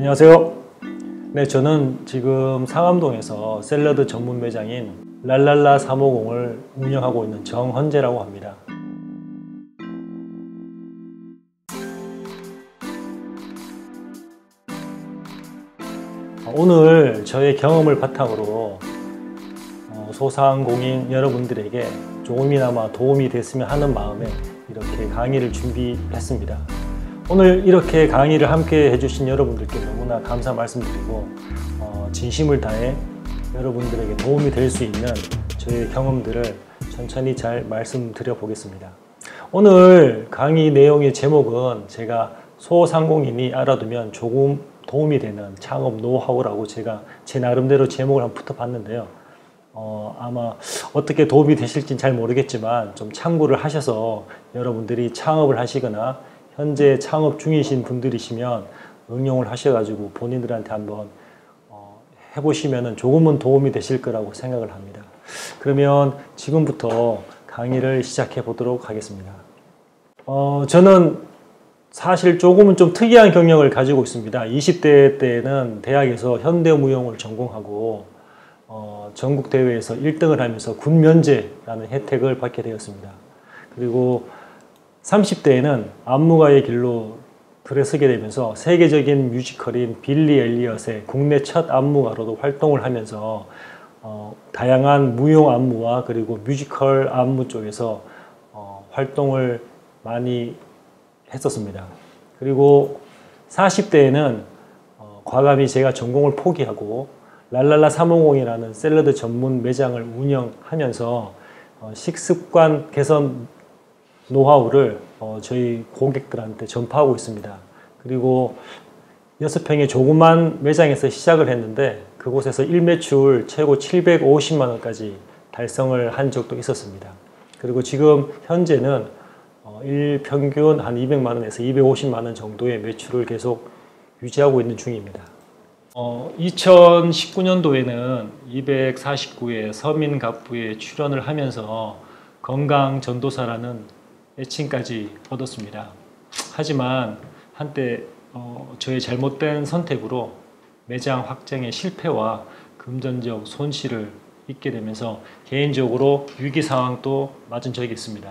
안녕하세요. 네, 저는 지금 상암동에서 샐러드 전문 매장인 랄랄라 350을 운영하고 있는 정헌재라고 합니다. 오늘 저의 경험을 바탕으로 소상공인 여러분들에게 조금이나마 도움이 됐으면 하는 마음에 이렇게 강의를 준비했습니다. 오늘 이렇게 강의를 함께 해주신 여러분들께 너무나 감사 말씀드리고 진심을 다해 여러분들에게 도움이 될 수 있는 저의 경험들을 천천히 잘 말씀드려 보겠습니다. 오늘 강의 내용의 제목은 제가 소상공인이 알아두면 조금 도움이 되는 창업 노하우라고 제가 제 나름대로 제목을 한번 붙여봤는데요. 아마 어떻게 도움이 되실지는 잘 모르겠지만 좀 참고를 하셔서 여러분들이 창업을 하시거나 현재 창업 중이신 분들이시면 응용을 하셔가지고 본인들한테 한번 해보시면 조금은 도움이 되실 거라고 생각을 합니다. 그러면 지금부터 강의를 시작해 보도록 하겠습니다. 저는 사실 조금은 좀 특이한 경력을 가지고 있습니다. 20대 때는 대학에서 현대무용을 전공하고 전국대회에서 1등을 하면서 군면제라는 혜택을 받게 되었습니다. 그리고 30대에는 안무가의 길로 들어서게 되면서 세계적인 뮤지컬인 빌리 엘리엇의 국내 첫 안무가로도 활동을 하면서 다양한 무용 안무와 그리고 뮤지컬 안무 쪽에서 활동을 많이 했었습니다. 그리고 40대에는 과감히 제가 전공을 포기하고 랄랄라 350이라는 샐러드 전문 매장을 운영하면서 식습관 개선 노하우를 저희 고객들한테 전파하고 있습니다. 그리고 6평의 조그만 매장에서 시작을 했는데 그곳에서 일매출 최고 750만 원까지 달성을 한 적도 있었습니다. 그리고 지금 현재는 일평균 한 200만 원에서 250만 원 정도의 매출을 계속 유지하고 있는 중입니다. 2019년도에는 249회 서민갑부에 출연을 하면서 건강 전도사라는 애칭까지 얻었습니다. 하지만 한때 저의 잘못된 선택으로 매장 확장의 실패와 금전적 손실을 입게 되면서 개인적으로 위기 상황도 맞은 적이 있습니다.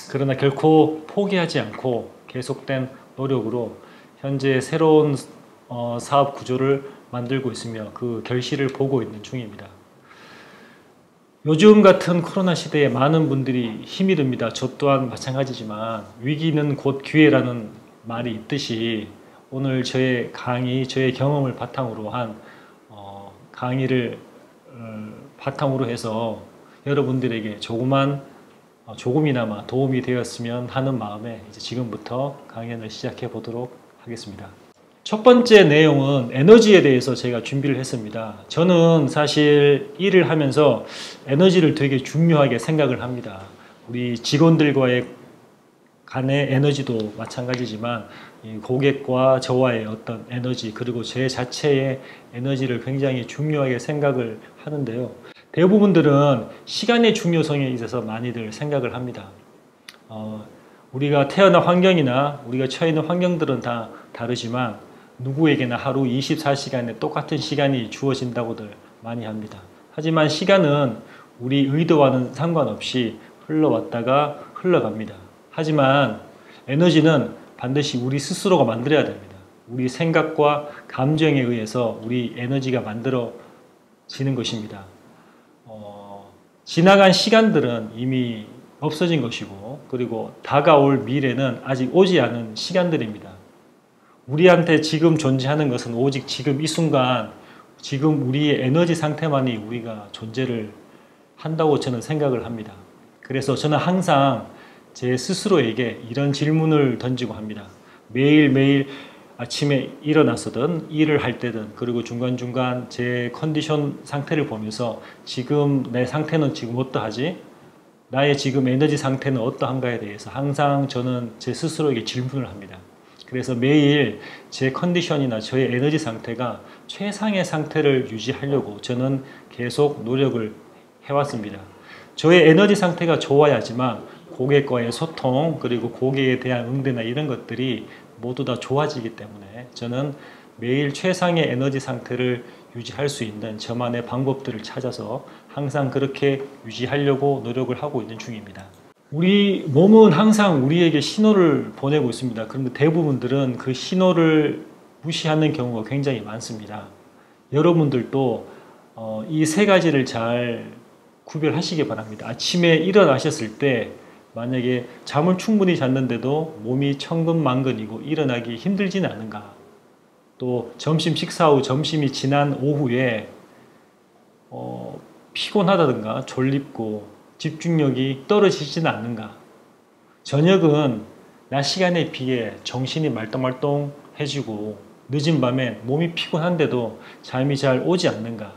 그러나 결코 포기하지 않고 계속된 노력으로 현재 새로운 사업 구조를 만들고 있으며 그 결실을 보고 있는 중입니다. 요즘 같은 코로나 시대에 많은 분들이 힘이 듭니다. 저 또한 마찬가지지만 위기는 곧 기회라는 말이 있듯이 오늘 저의 강의, 저의 경험을 바탕으로 한 강의를 바탕으로 해서 여러분들에게 조금이나마 도움이 되었으면 하는 마음에 이제 지금부터 강연을 시작해 보도록 하겠습니다. 첫 번째 내용은 에너지에 대해서 제가 준비를 했습니다. 저는 사실 일을 하면서 에너지를 되게 중요하게 생각을 합니다. 우리 직원들과의 간의 에너지도 마찬가지지만 고객과 저와의 어떤 에너지 그리고 제 자체의 에너지를 굉장히 중요하게 생각을 하는데요. 대부분들은 시간의 중요성에 있어서 많이들 생각을 합니다. 우리가 태어난 환경이나 우리가 처해 있는 환경들은 다 다르지만 누구에게나 하루 24시간에 똑같은 시간이 주어진다고들 많이 합니다. 하지만 시간은 우리 의도와는 상관없이 흘러왔다가 흘러갑니다. 하지만 에너지는 반드시 우리 스스로가 만들어야 됩니다. 우리 생각과 감정에 의해서 우리 에너지가 만들어지는 것입니다. 지나간 시간들은 이미 없어진 것이고 그리고 다가올 미래는 아직 오지 않은 시간들입니다. 우리한테 지금 존재하는 것은 오직 지금 이 순간 지금 우리의 에너지 상태만이 우리가 존재를 한다고 저는 생각을 합니다. 그래서 저는 항상 제 스스로에게 이런 질문을 던지고 합니다. 매일매일 아침에 일어나서든 일을 할 때든 그리고 중간중간 제 컨디션 상태를 보면서 지금 내 상태는 지금 어떠하지? 나의 지금 에너지 상태는 어떠한가에 대해서 항상 저는 제 스스로에게 질문을 합니다. 그래서 매일 제 컨디션이나 저의 에너지 상태가 최상의 상태를 유지하려고 저는 계속 노력을 해왔습니다. 저의 에너지 상태가 좋아야지만 고객과의 소통 그리고 고객에 대한 응대나 이런 것들이 모두 다 좋아지기 때문에 저는 매일 최상의 에너지 상태를 유지할 수 있는 저만의 방법들을 찾아서 항상 그렇게 유지하려고 노력을 하고 있는 중입니다. 우리 몸은 항상 우리에게 신호를 보내고 있습니다. 그런데 대부분들은 그 신호를 무시하는 경우가 굉장히 많습니다. 여러분들도 이 세 가지를 잘 구별하시기 바랍니다. 아침에 일어나셨을 때 만약에 잠을 충분히 잤는데도 몸이 천근만근이고 일어나기 힘들지는 않은가, 또 점심 식사 후 점심이 지난 오후에 피곤하다든가 졸립고 집중력이 떨어지지는 않는가, 저녁은 낮 시간에 비해 정신이 말똥말똥해지고 늦은 밤에 몸이 피곤한데도 잠이 잘 오지 않는가,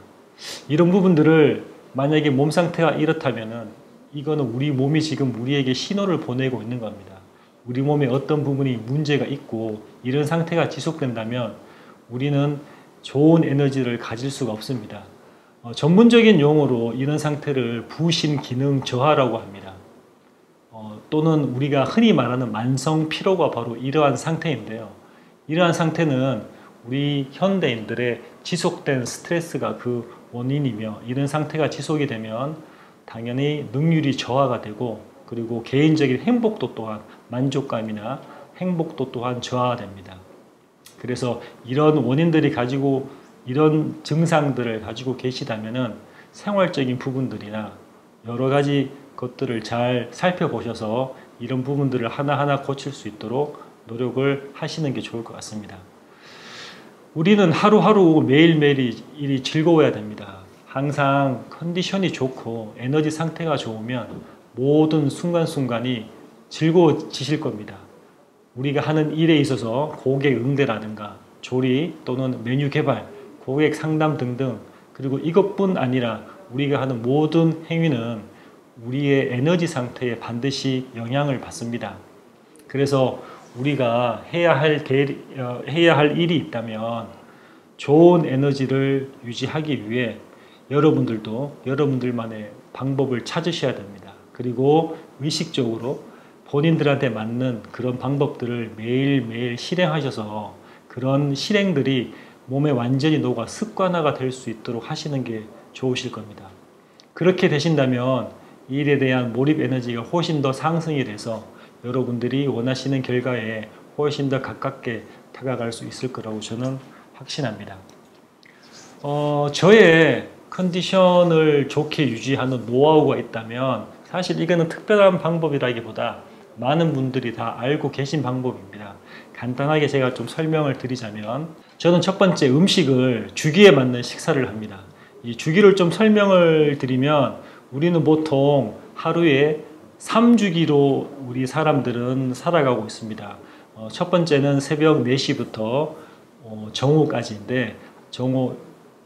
이런 부분들을 만약에 몸 상태가 이렇다면은 이거는 우리 몸이 지금 우리에게 신호를 보내고 있는 겁니다. 우리 몸에 어떤 부분이 문제가 있고 이런 상태가 지속된다면 우리는 좋은 에너지를 가질 수가 없습니다. 전문적인 용어로 이런 상태를 부신 기능 저하라고 합니다. 또는 우리가 흔히 말하는 만성 피로가 바로 이러한 상태인데요. 이러한 상태는 우리 현대인들의 지속된 스트레스가 그 원인이며, 이런 상태가 지속이 되면 당연히 능률이 저하가 되고, 그리고 개인적인 행복도 또한, 만족감이나 행복도 또한 저하됩니다. 그래서 이런 원인들이 가지고 이런 증상들을 가지고 계시다면은 생활적인 부분들이나 여러 가지 것들을 잘 살펴보셔서 이런 부분들을 하나하나 고칠 수 있도록 노력을 하시는 게 좋을 것 같습니다. 우리는 하루하루 매일매일이 즐거워야 됩니다. 항상 컨디션이 좋고 에너지 상태가 좋으면 모든 순간순간이 즐거워지실 겁니다. 우리가 하는 일에 있어서 고객 응대라든가 조리 또는 메뉴 개발, 고객 상담 등등, 그리고 이것뿐 아니라 우리가 하는 모든 행위는 우리의 에너지 상태에 반드시 영향을 받습니다. 그래서 우리가 해야 할 일이 있다면 좋은 에너지를 유지하기 위해 여러분들도 여러분들만의 방법을 찾으셔야 됩니다. 그리고 의식적으로 본인들한테 맞는 그런 방법들을 매일매일 실행하셔서 그런 실행들이 몸에 완전히 녹아 습관화가 될 수 있도록 하시는 게 좋으실 겁니다. 그렇게 되신다면 이 일에 대한 몰입 에너지가 훨씬 더 상승이 돼서 여러분들이 원하시는 결과에 훨씬 더 가깝게 다가갈 수 있을 거라고 저는 확신합니다. 저의 컨디션을 좋게 유지하는 노하우가 있다면 사실 이거는 특별한 방법이라기보다 많은 분들이 다 알고 계신 방법입니다. 간단하게 제가 좀 설명을 드리자면, 저는 첫 번째 음식을 주기에 맞는 식사를 합니다. 이 주기를 좀 설명을 드리면, 우리는 보통 하루에 3주기로 우리 사람들은 살아가고 있습니다. 첫 번째는 새벽 4시부터 정오까지인데, 정오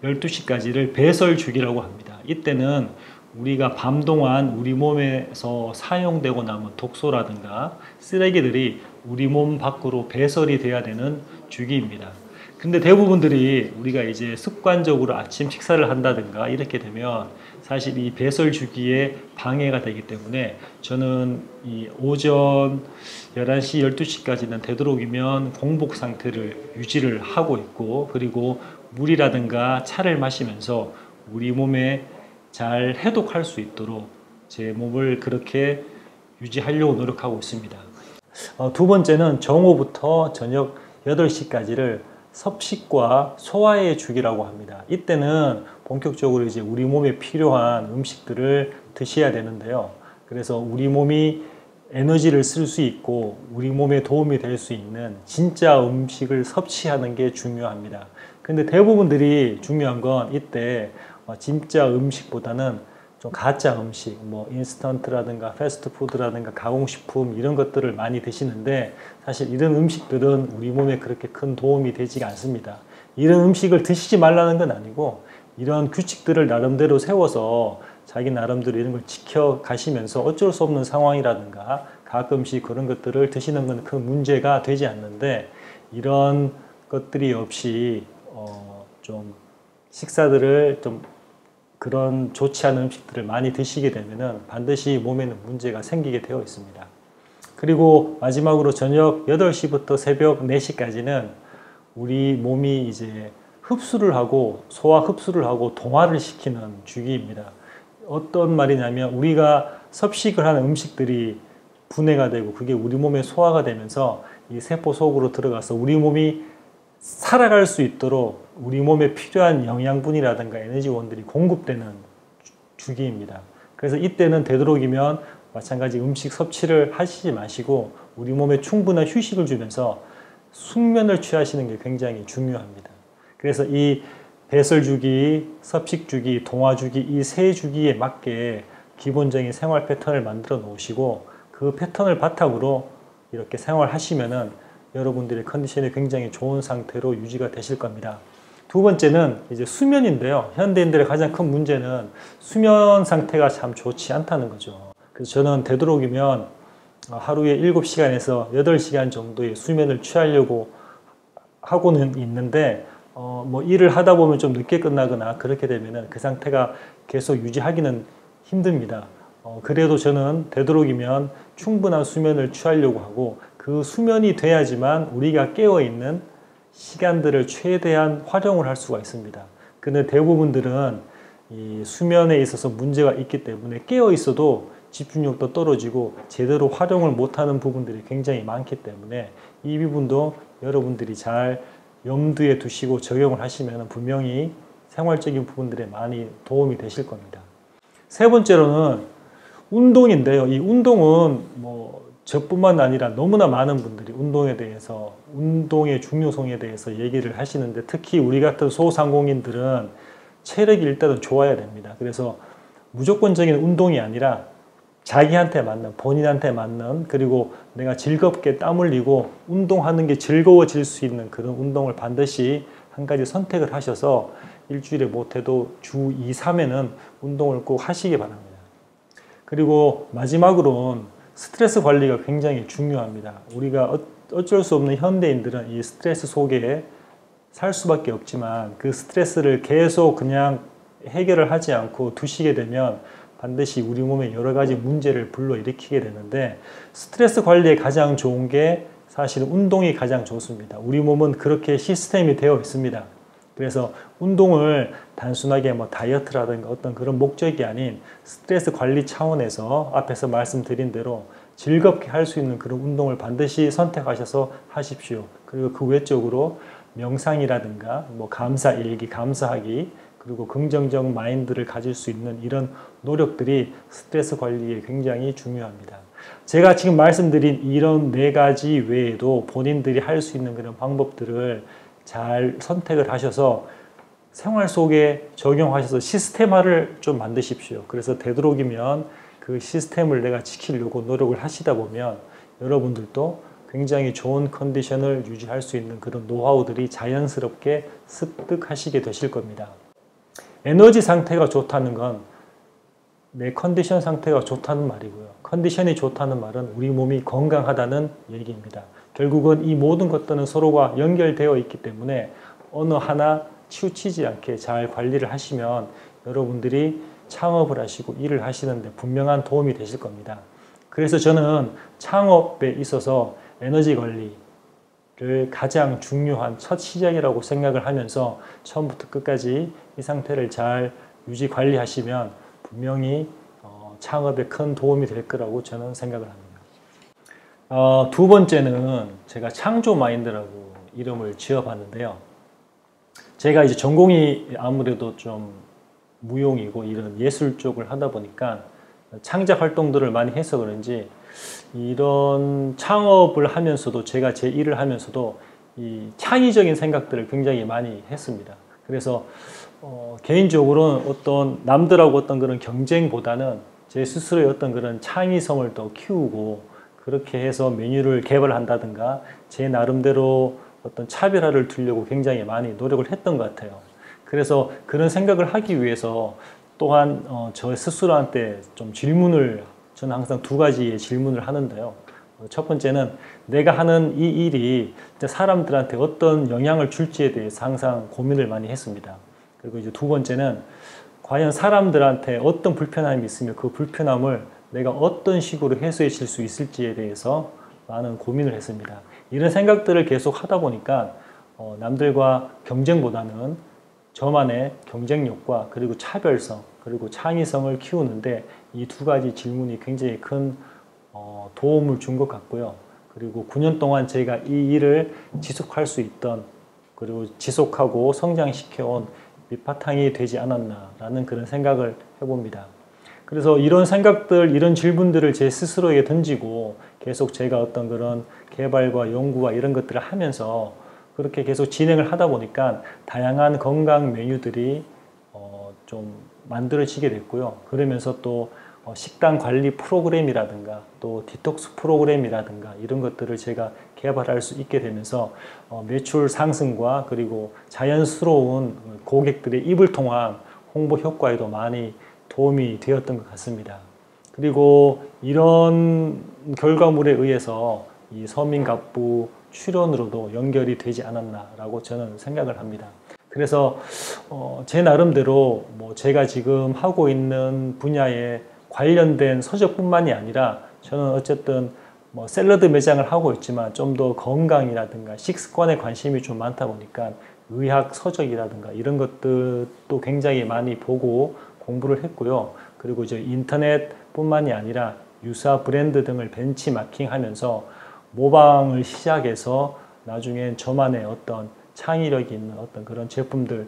12시까지를 배설주기라고 합니다. 이때는 우리가 밤 동안 우리 몸에서 사용되고 남은 독소라든가 쓰레기들이 우리 몸 밖으로 배설이 돼야 되는 주기입니다. 근데 대부분들이 우리가 이제 습관적으로 아침 식사를 한다든가 이렇게 되면 사실 이 배설 주기에 방해가 되기 때문에 저는 이 오전 11시, 12시까지는 되도록이면 공복 상태를 유지를 하고 있고, 그리고 물이라든가 차를 마시면서 우리 몸에 잘 해독할 수 있도록 제 몸을 그렇게 유지하려고 노력하고 있습니다. 두 번째는 정오부터 저녁 8시까지를 섭식과 소화의 주기라고 합니다. 이때는 본격적으로 이제 우리 몸에 필요한 음식들을 드셔야 되는데요. 그래서 우리 몸이 에너지를 쓸 수 있고 우리 몸에 도움이 될 수 있는 진짜 음식을 섭취하는 게 중요합니다. 근데 대부분들이 중요한 건 이때 진짜 음식보다는 좀 가짜 음식, 뭐 인스턴트라든가 패스트푸드라든가 가공식품 이런 것들을 많이 드시는데, 사실 이런 음식들은 우리 몸에 그렇게 큰 도움이 되지 않습니다. 이런 음식을 드시지 말라는 건 아니고, 이런 규칙들을 나름대로 세워서 자기 나름대로 이런 걸 지켜가시면서 어쩔 수 없는 상황이라든가 가끔씩 그런 것들을 드시는 건 큰 문제가 되지 않는데, 이런 것들이 없이 좀 식사들을 좀 그런 좋지 않은 음식들을 많이 드시게 되면은 반드시 몸에는 문제가 생기게 되어 있습니다. 그리고 마지막으로 저녁 8시부터 새벽 4시까지는 우리 몸이 이제 흡수를 하고 소화 흡수를 하고 동화를 시키는 주기입니다. 어떤 말이냐면 우리가 섭식을 하는 음식들이 분해가 되고 그게 우리 몸에 소화가 되면서 이 세포 속으로 들어가서 우리 몸이 살아갈 수 있도록 우리 몸에 필요한 영양분이라든가 에너지원들이 공급되는 주기입니다. 그래서 이때는 되도록이면 마찬가지 음식 섭취를 하시지 마시고 우리 몸에 충분한 휴식을 주면서 숙면을 취하시는 게 굉장히 중요합니다. 그래서 이 배설 주기, 섭식 주기, 동화 주기 이 세 주기에 맞게 기본적인 생활 패턴을 만들어 놓으시고 그 패턴을 바탕으로 이렇게 생활하시면은 여러분들의 컨디션이 굉장히 좋은 상태로 유지가 되실 겁니다. 두 번째는 이제 수면인데요. 현대인들의 가장 큰 문제는 수면 상태가 참 좋지 않다는 거죠. 그래서 저는 되도록이면 하루에 7시간에서 8시간 정도의 수면을 취하려고 하고는 있는데 뭐 일을 하다 보면 좀 늦게 끝나거나 그렇게 되면은 그 상태가 계속 유지하기는 힘듭니다. 그래도 저는 되도록이면 충분한 수면을 취하려고 하고 그 수면이 돼야지만 우리가 깨어있는 시간들을 최대한 활용을 할 수가 있습니다. 근데 대부분들은 이 수면에 있어서 문제가 있기 때문에 깨어있어도 집중력도 떨어지고 제대로 활용을 못하는 부분들이 굉장히 많기 때문에 이 부분도 여러분들이 잘 염두에 두시고 적용을 하시면 분명히 생활적인 부분들에 많이 도움이 되실 겁니다. 세 번째로는 운동인데요. 이 운동은 뭐 저뿐만 아니라 너무나 많은 분들이 운동에 대해서 운동의 중요성에 대해서 얘기를 하시는데 특히 우리 같은 소상공인들은 체력이 일단은 좋아야 됩니다. 그래서 무조건적인 운동이 아니라 자기한테 맞는, 본인한테 맞는, 그리고 내가 즐겁게 땀 흘리고 운동하는 게 즐거워질 수 있는 그런 운동을 반드시 한 가지 선택을 하셔서 일주일에 못해도 주 2, 3회는 운동을 꼭 하시기 바랍니다. 그리고 마지막으로는 스트레스 관리가 굉장히 중요합니다. 우리가 어쩔 수 없는 현대인들은 이 스트레스 속에 살 수밖에 없지만 그 스트레스를 계속 그냥 해결을 하지 않고 두시게 되면 반드시 우리 몸에 여러 가지 문제를 불러일으키게 되는데 스트레스 관리에 가장 좋은 게 사실 운동이 가장 좋습니다. 우리 몸은 그렇게 시스템이 되어 있습니다. 그래서 운동을 단순하게 뭐 다이어트라든가 어떤 그런 목적이 아닌 스트레스 관리 차원에서 앞에서 말씀드린 대로 즐겁게 할 수 있는 그런 운동을 반드시 선택하셔서 하십시오. 그리고 그 외적으로 명상이라든가 뭐 감사일기, 감사하기 그리고 긍정적 마인드를 가질 수 있는 이런 노력들이 스트레스 관리에 굉장히 중요합니다. 제가 지금 말씀드린 이런 4가지 외에도 본인들이 할 수 있는 그런 방법들을 잘 선택을 하셔서 생활 속에 적용하셔서 시스템화를 좀 만드십시오. 그래서 되도록이면 그 시스템을 내가 지키려고 노력을 하시다 보면 여러분들도 굉장히 좋은 컨디션을 유지할 수 있는 그런 노하우들이 자연스럽게 습득하시게 되실 겁니다. 에너지 상태가 좋다는 건 내 컨디션 상태가 좋다는 말이고요. 컨디션이 좋다는 말은 우리 몸이 건강하다는 얘기입니다. 결국은 이 모든 것들은 서로가 연결되어 있기 때문에 어느 하나 치우치지 않게 잘 관리를 하시면 여러분들이 창업을 하시고 일을 하시는데 분명한 도움이 되실 겁니다. 그래서 저는 창업에 있어서 에너지 관리를 가장 중요한 첫 시작이라고 생각을 하면서 처음부터 끝까지 이 상태를 잘 유지 관리하시면 분명히 창업에 큰 도움이 될 거라고 저는 생각을 합니다. 두 번째는 제가 창조 마인드라고 이름을 지어봤는데요. 제가 이제 전공이 아무래도 좀 무용이고 이런 예술 쪽을 하다 보니까 창작 활동들을 많이 해서 그런지 이런 창업을 하면서도 제가 제 일을 하면서도 이 창의적인 생각들을 굉장히 많이 했습니다. 그래서 개인적으로는 어떤 남들하고 어떤 그런 경쟁보다는 제 스스로의 어떤 그런 창의성을 더 키우고 그렇게 해서 메뉴를 개발한다든가 제 나름대로 어떤 차별화를 두려고 굉장히 많이 노력을 했던 것 같아요. 그래서 그런 생각을 하기 위해서 또한 저 스스로한테 좀 질문을 저는 항상 2가지의 질문을 하는데요. 첫 번째는 내가 하는 이 일이 사람들한테 어떤 영향을 줄지에 대해서 항상 고민을 많이 했습니다. 그리고 이제 2번째는 과연 사람들한테 어떤 불편함이 있으면 그 불편함을 내가 어떤 식으로 해소해 줄 수 있을지에 대해서 많은 고민을 했습니다. 이런 생각들을 계속 하다 보니까 남들과 경쟁보다는 저만의 경쟁력과 그리고 차별성 그리고 창의성을 키우는데 이 두 가지 질문이 굉장히 큰 도움을 준 것 같고요. 그리고 9년 동안 제가 이 일을 지속할 수 있던 그리고 지속하고 성장시켜온 밑바탕이 되지 않았나라는 그런 생각을 해봅니다. 그래서 이런 생각들, 이런 질문들을 제 스스로에게 던지고 계속 제가 어떤 그런 개발과 연구와 이런 것들을 하면서 그렇게 계속 진행을 하다 보니까 다양한 건강 메뉴들이 좀 만들어지게 됐고요. 그러면서 또 식단 관리 프로그램이라든가 또 디톡스 프로그램이라든가 이런 것들을 제가 개발할 수 있게 되면서 매출 상승과 그리고 자연스러운 고객들의 입을 통한 홍보 효과에도 많이 도움이 되었던 것 같습니다. 그리고 이런 결과물에 의해서 이 서민갑부 출연으로도 연결이 되지 않았나라고 저는 생각을 합니다. 그래서 제 나름대로 뭐 제가 지금 하고 있는 분야에 관련된 서적뿐만이 아니라 저는 어쨌든 뭐 샐러드 매장을 하고 있지만 좀 더 건강이라든가 식습관에 관심이 좀 많다 보니까 의학 서적이라든가 이런 것들도 굉장히 많이 보고 공부를 했고요. 그리고 이제 인터넷뿐만이 아니라 유사 브랜드 등을 벤치마킹하면서 모방을 시작해서 나중엔 저만의 어떤 창의력이 있는 어떤 그런 제품들을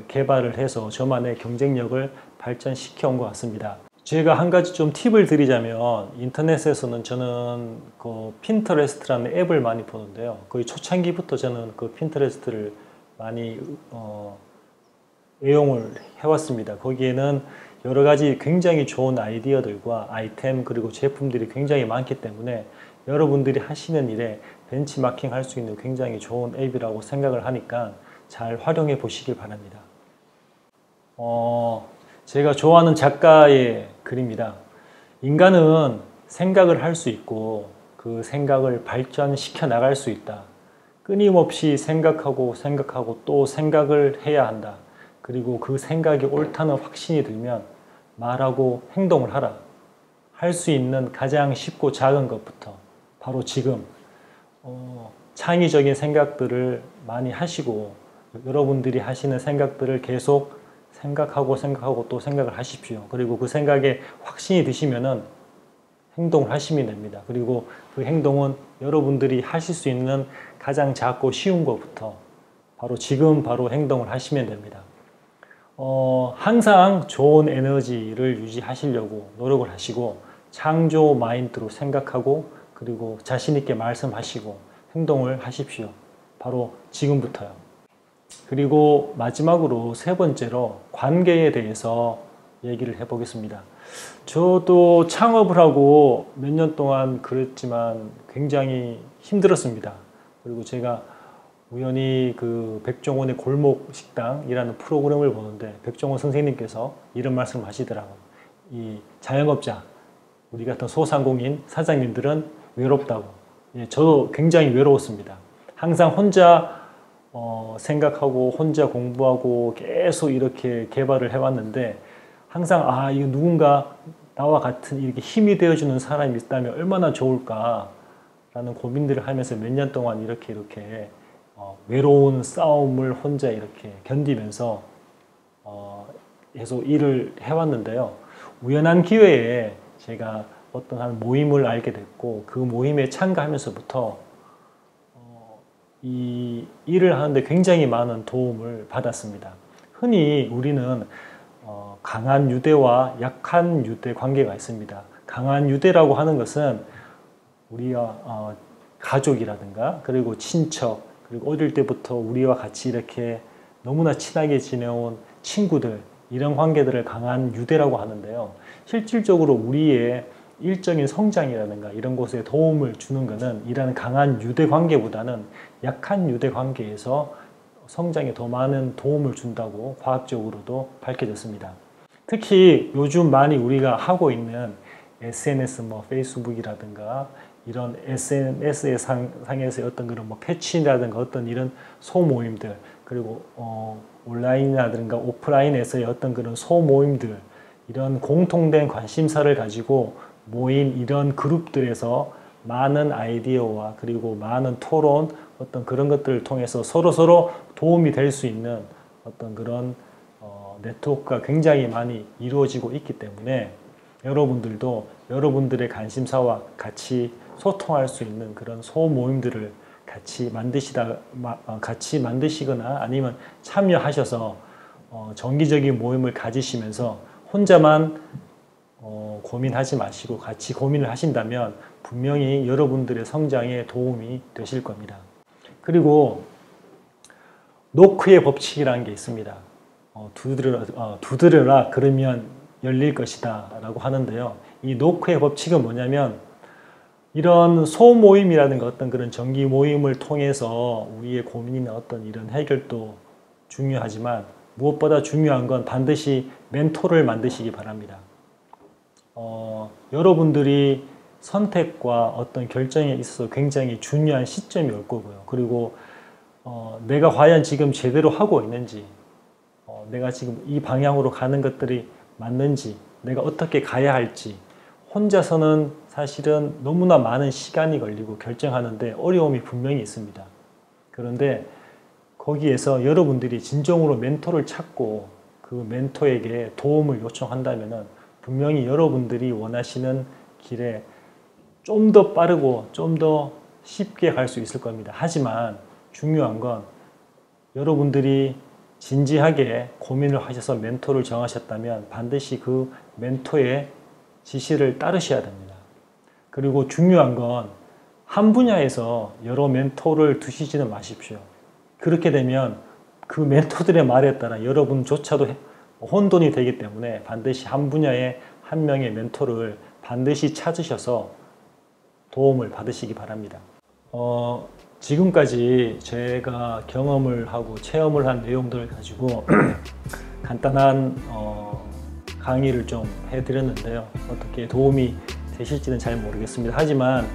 개발을 해서 저만의 경쟁력을 발전시켜 온 것 같습니다. 제가 한 가지 좀 팁을 드리자면 인터넷에서는 저는 그 핀터레스트라는 앱을 많이 보는데요. 거의 초창기부터 저는 그 핀터레스트를 많이 애용을 해왔습니다. 거기에는 여러 가지 굉장히 좋은 아이디어들과 아이템 그리고 제품들이 굉장히 많기 때문에 여러분들이 하시는 일에 벤치마킹 할 수 있는 굉장히 좋은 앱이라고 생각을 하니까 잘 활용해 보시길 바랍니다. 제가 좋아하는 작가의 글입니다. 인간은 생각을 할 수 있고 그 생각을 발전시켜 나갈 수 있다. 끊임없이 생각하고 또 생각을 해야 한다. 그리고 그 생각이 옳다는 확신이 들면 말하고 행동을 하라. 할 수 있는 가장 쉽고 작은 것부터 바로 지금 창의적인 생각들을 많이 하시고 여러분들이 하시는 생각들을 계속 생각하고 또 생각을 하십시오. 그리고 그 생각에 확신이 드시면은 행동을 하시면 됩니다. 그리고 그 행동은 여러분들이 하실 수 있는 가장 작고 쉬운 것부터 바로 지금 바로 행동을 하시면 됩니다. 항상 좋은 에너지를 유지하시려고 노력을 하시고 창조 마인드로 생각하고 그리고 자신 있게 말씀하시고 행동을 하십시오. 바로 지금부터요. 그리고 마지막으로 세 번째로 관계에 대해서 얘기를 해보겠습니다. 저도 창업을 하고 몇 년 동안 그랬지만 굉장히 힘들었습니다. 그리고 제가 우연히 그 백종원의 골목 식당이라는 프로그램을 보는데 백종원 선생님께서 이런 말씀을 하시더라고요. 이 자영업자, 우리 같은 소상공인 사장님들은 외롭다고. 저도 굉장히 외로웠습니다. 항상 혼자 생각하고 혼자 공부하고 계속 이렇게 개발을 해왔는데 항상 이거 누군가 나와 같은 이렇게 힘이 되어주는 사람이 있다면 얼마나 좋을까라는 고민들을 하면서 몇 년 동안 이렇게 외로운 싸움을 혼자 이렇게 견디면서 계속 일을 해왔는데요. 우연한 기회에 제가 어떤 한 모임을 알게 됐고 그 모임에 참가하면서부터 이 일을 하는데 굉장히 많은 도움을 받았습니다. 흔히 우리는 강한 유대와 약한 유대 관계가 있습니다. 강한 유대라고 하는 것은 우리와 가족이라든가 그리고 친척 그리고 어릴 때부터 우리와 같이 이렇게 너무나 친하게 지내온 친구들 이런 관계들을 강한 유대라고 하는데요. 실질적으로 우리의 일적인 성장이라든가 이런 곳에 도움을 주는 것은 이런 강한 유대 관계보다는 약한 유대 관계에서 성장에 더 많은 도움을 준다고 과학적으로도 밝혀졌습니다. 특히 요즘 많이 우리가 하고 있는 SNS, 페이스북이라든가 이런 SNS의 상에서의 어떤 그런 패치라든가 어떤 이런 소모임들 그리고 온라인이라든가 오프라인에서의 어떤 그런 소모임들 이런 공통된 관심사를 가지고 모인 이런 그룹들에서 많은 아이디어와 그리고 많은 토론, 어떤 그런 것들을 통해서 서로 도움이 될 수 있는 어떤 그런 네트워크가 굉장히 많이 이루어지고 있기 때문에 여러분들도 여러분들의 관심사와 같이 소통할 수 있는 그런 소모임들을 같이 만드시거나 아니면 참여하셔서 정기적인 모임을 가지시면서 혼자만 고민하지 마시고 같이 고민을 하신다면 분명히 여러분들의 성장에 도움이 되실 겁니다. 그리고 노크의 법칙이라는 게 있습니다. 두드려라 그러면 열릴 것이다 라고 하는데요. 이 노크의 법칙은 뭐냐면 이런 소모임이라든가 어떤 그런 정기 모임을 통해서 우리의 고민이나 어떤 이런 해결도 중요하지만 무엇보다 중요한 건 반드시 멘토를 만드시기 바랍니다. 여러분들이 선택과 어떤 결정에 있어서 굉장히 중요한 시점이 올 거고요. 그리고 내가 과연 지금 제대로 하고 있는지, 내가 지금 이 방향으로 가는 것들이 맞는지, 내가 어떻게 가야 할지 혼자서는 사실은 너무나 많은 시간이 걸리고 결정하는데 어려움이 분명히 있습니다. 그런데 거기에서 여러분들이 진정으로 멘토를 찾고 그 멘토에게 도움을 요청한다면 분명히 여러분들이 원하시는 길에 좀 더 빠르고 좀 더 쉽게 갈 수 있을 겁니다. 하지만 중요한 건 여러분들이 진지하게 고민을 하셔서 멘토를 정하셨다면 반드시 그 멘토의 지시를 따르셔야 됩니다. 그리고 중요한 건 한 분야에서 여러 멘토를 두시지는 마십시오. 그렇게 되면 그 멘토들의 말에 따라 여러분조차도 혼돈이 되기 때문에 반드시 한 분야에 한 명의 멘토를 반드시 찾으셔서 도움을 받으시기 바랍니다. 지금까지 제가 경험을 하고 체험을 한 내용들을 가지고 간단한 강의를 좀 해드렸는데요. 어떻게 도움이 되실지는 잘 모르겠습니다. 하지만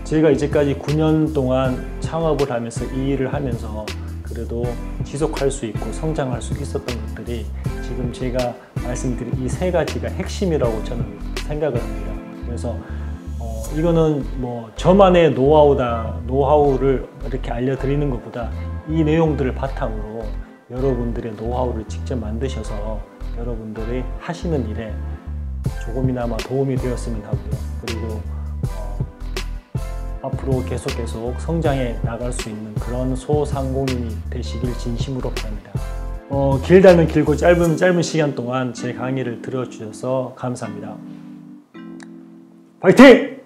제가 이제까지 9년 동안 창업을 하면서 이 일을 하면서 그래도 지속할 수 있고 성장할 수 있었던 것들이 지금 제가 말씀드린 이 세 가지가 핵심이라고 저는 생각을 합니다. 그래서 이거는 뭐 저만의 노하우를 이렇게 알려드리는 것보다 이 내용들을 바탕으로 여러분들의 노하우를 직접 만드셔서 여러분들이 하시는 일에 조금이나마 도움이 되었으면 하고요. 그리고 앞으로 계속 성장해 나갈 수 있는 그런 소상공인이 되시길 진심으로 바랍니다. 길다면 길고 짧으면 짧은 시간 동안 제 강의를 들어주셔서 감사합니다. 파이팅!